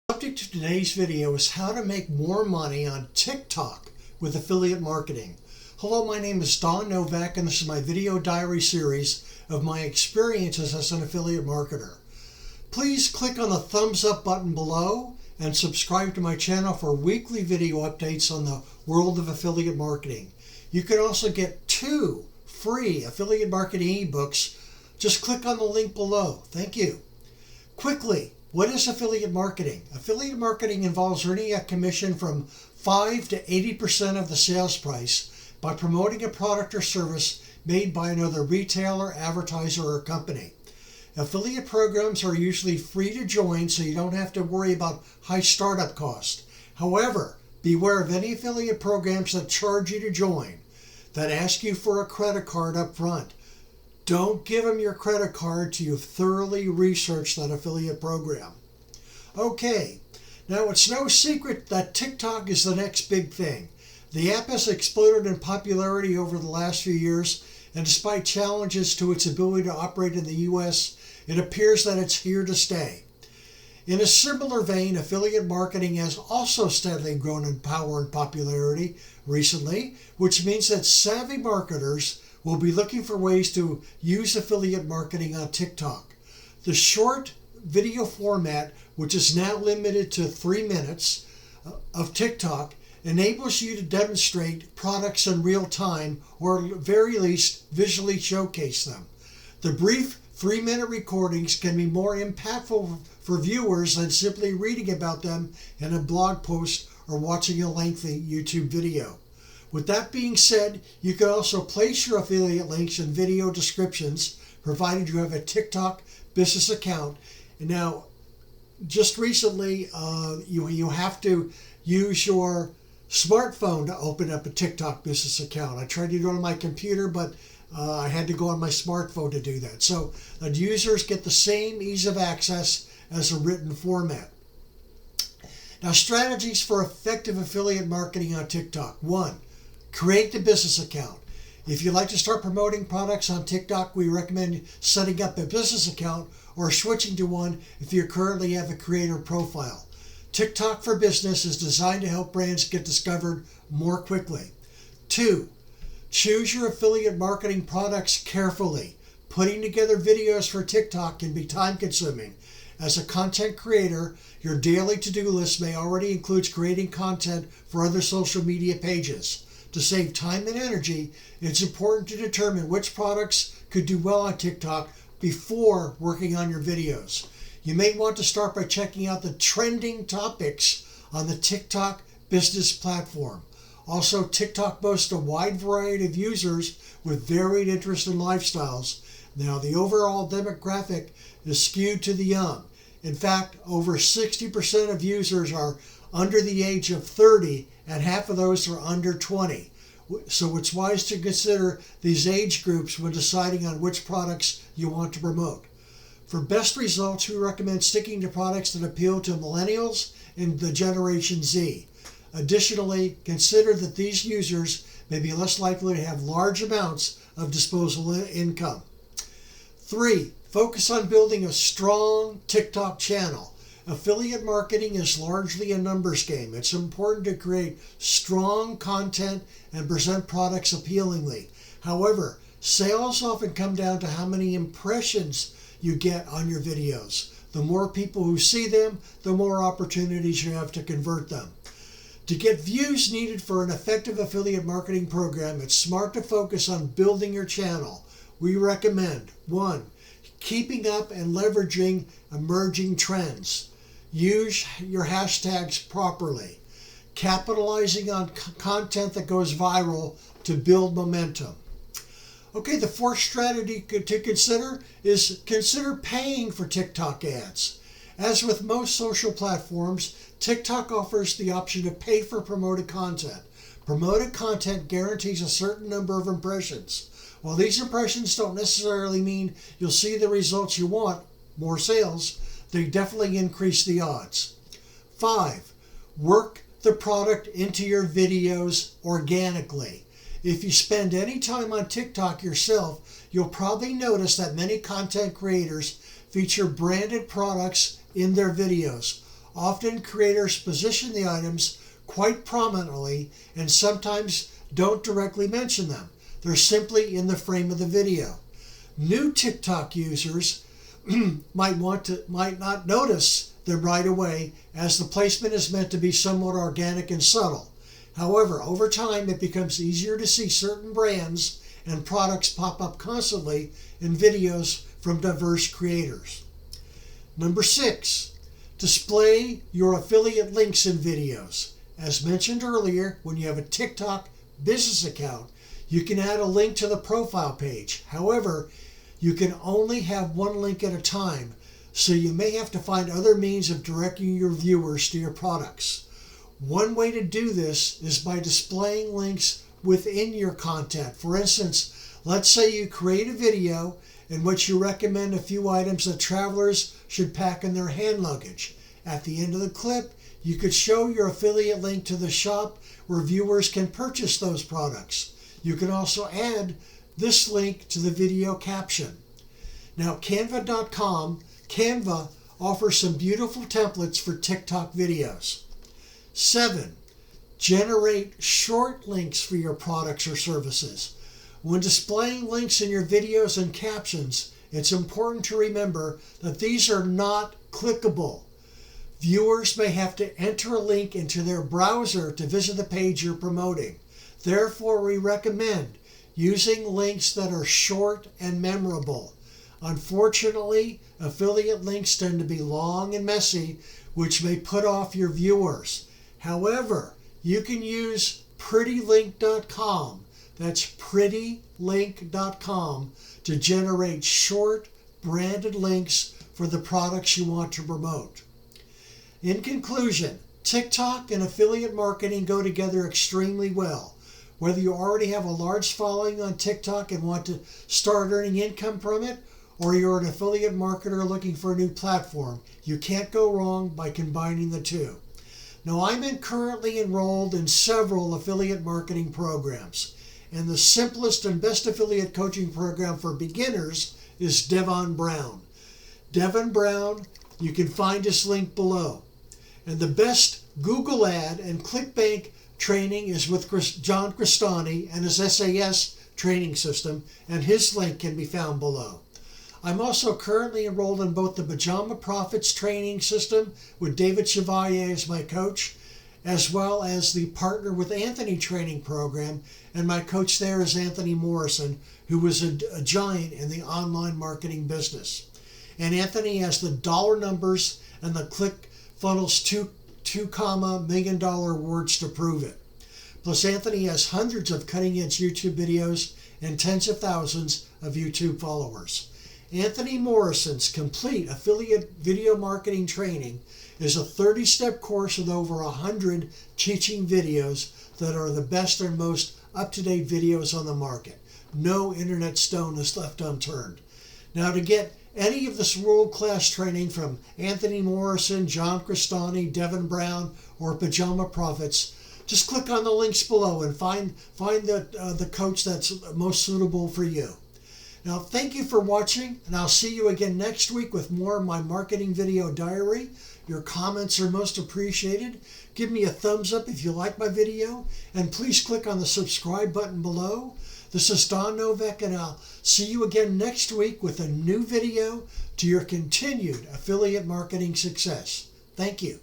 The subject of today's video is how to make more money on TikTok with affiliate marketing. Hello, my name is Novak, and this is my video diary series of my experiences as an affiliate marketer. Please click on the thumbs up button below and subscribe to my channel for weekly video updates on the world of affiliate marketing. You can also get 2 free affiliate marketing ebooks. Just click on the link below. Thank you. Quickly, what is affiliate marketing? Affiliate marketing involves earning a commission from 5 to 80% of the sales price by promoting a product or service made by another retailer, advertiser, or company. Affiliate programs are usually free to join, so you don't have to worry about high startup costs. However, beware of any affiliate programs that charge you to join, that ask you for a credit card up front. Don't give them your credit card till you've thoroughly researched that affiliate program. Okay, now it's no secret that TikTok is the next big thing. The app has exploded in popularity over the last few years, and despite challenges to its ability to operate in the US, it appears that it's here to stay. In a similar vein, affiliate marketing has also steadily grown in power and popularity recently, which means that savvy marketers will be looking for ways to use affiliate marketing on TikTok. The short video format, which is now limited to 3 minutes of TikTok, enables you to demonstrate products in real time, or at the very least visually showcase them. The brief 3-minute recordings can be more impactful for viewers than simply reading about them in a blog post or watching a lengthy YouTube video. With that being said, you can also place your affiliate links in video descriptions, provided you have a TikTok business account. And now, just recently, you have to use your smartphone to open up a TikTok business account. I tried to do it on my computer, but I had to go on my smartphone to do that. So users get the same ease of access as a written format. Now, strategies for effective affiliate marketing on TikTok. 1. Create the business account. If you'd like to start promoting products on TikTok, we recommend setting up a business account or switching to one if you currently have a creator profile. TikTok for Business is designed to help brands get discovered more quickly. 2. Choose your affiliate marketing products carefully. Putting together videos for TikTok can be time-consuming. As a content creator, your daily to-do list may already include creating content for other social media pages. To save time and energy, it's important to determine which products could do well on TikTok before working on your videos. You may want to start by checking out the trending topics on the TikTok business platform. Also, TikTok boasts a wide variety of users with varied interests and lifestyles. Now, the overall demographic is skewed to the young. In fact, over 60% of users are under the age of 30, and half of those are under 20. So it's wise to consider these age groups when deciding on which products you want to promote. For best results, we recommend sticking to products that appeal to millennials and the Generation Z. Additionally, consider that these users may be less likely to have large amounts of disposable income. 3. Focus on building a strong TikTok channel. Affiliate marketing is largely a numbers game. It's important to create strong content and present products appealingly. However, sales often come down to how many impressions you get on your videos. The more people who see them, the more opportunities you have to convert them. To get views needed for an effective affiliate marketing program, it's smart to focus on building your channel. We recommend 1. Keeping up and leveraging emerging trends. Use your hashtags properly. Capitalizing on content that goes viral to build momentum. Okay, the 4th strategy to consider is consider paying for TikTok ads. As with most social platforms, TikTok offers the option to pay for promoted content. Promoted content guarantees a certain number of impressions. While these impressions don't necessarily mean you'll see the results you want, more sales, they definitely increase the odds. 5. Work the product into your videos organically. If you spend any time on TikTok yourself, you'll probably notice that many content creators feature branded products in their videos. Often creators position the items quite prominently and sometimes don't directly mention them. They're simply in the frame of the video. New TikTok users might not notice them right away, as the placement is meant to be somewhat organic and subtle. However, over time it becomes easier to see certain brands and products pop up constantly in videos from diverse creators. Number 6, display your affiliate links in videos. As mentioned earlier, when you have a TikTok business account, you can add a link to the profile page. However, you can only have one link at a time, so you may have to find other means of directing your viewers to your products. One way to do this is by displaying links within your content. For instance, let's say you create a video in which you recommend a few items that travelers should pack in their hand luggage. At the end of the clip, you could show your affiliate link to the shop where viewers can purchase those products. You can also add this link to the video caption. Now, Canva offers some beautiful templates for TikTok videos. 7, generate short links for your products or services. When displaying links in your videos and captions, it's important to remember that these are not clickable. Viewers may have to enter a link into their browser to visit the page you're promoting. Therefore, we recommend using links that are short and memorable. Unfortunately, affiliate links tend to be long and messy, which may put off your viewers. However, you can use prettylink.com, that's prettylink.com, to generate short branded links for the products you want to promote. In conclusion, TikTok and affiliate marketing go together extremely well. Whether you already have a large following on TikTok and want to start earning income from it, or you're an affiliate marketer looking for a new platform, you can't go wrong by combining the two. Now, I'm currently enrolled in several affiliate marketing programs, and the simplest and best affiliate coaching program for beginners is Devon Brown. Devon Brown, you can find his link below. And the best Google ad and ClickBank training is with John Crestani and his SAS training system, and his link can be found below. I'm also currently enrolled in both the Pajama Profits training system with David Chevalier as my coach, as well as the Partner with Anthony training program, and my coach there is Anthony Morrison, who is a giant in the online marketing business. And Anthony has the dollar numbers and the ClickFunnels 2 million dollar words to prove it. Plus, Anthony has hundreds of cutting-edge YouTube videos and tens of thousands of YouTube followers. Anthony Morrison's complete affiliate video marketing training is a 30-step course with over 100 teaching videos that are the best and most up-to-date videos on the market. No internet stone is left unturned. Now, to get any of this world-class training from Anthony Morrison, John Crestani, Devon Brown, or Pajama Profits, just click on the links below and find the coach that's most suitable for you. Now, thank you for watching, and I'll see you again next week with more of my marketing video diary. Your comments are most appreciated. Give me a thumbs up if you like my video, and please click on the subscribe button below. This is Don Novak, and I'll see you again next week with a new video to your continued affiliate marketing success. Thank you.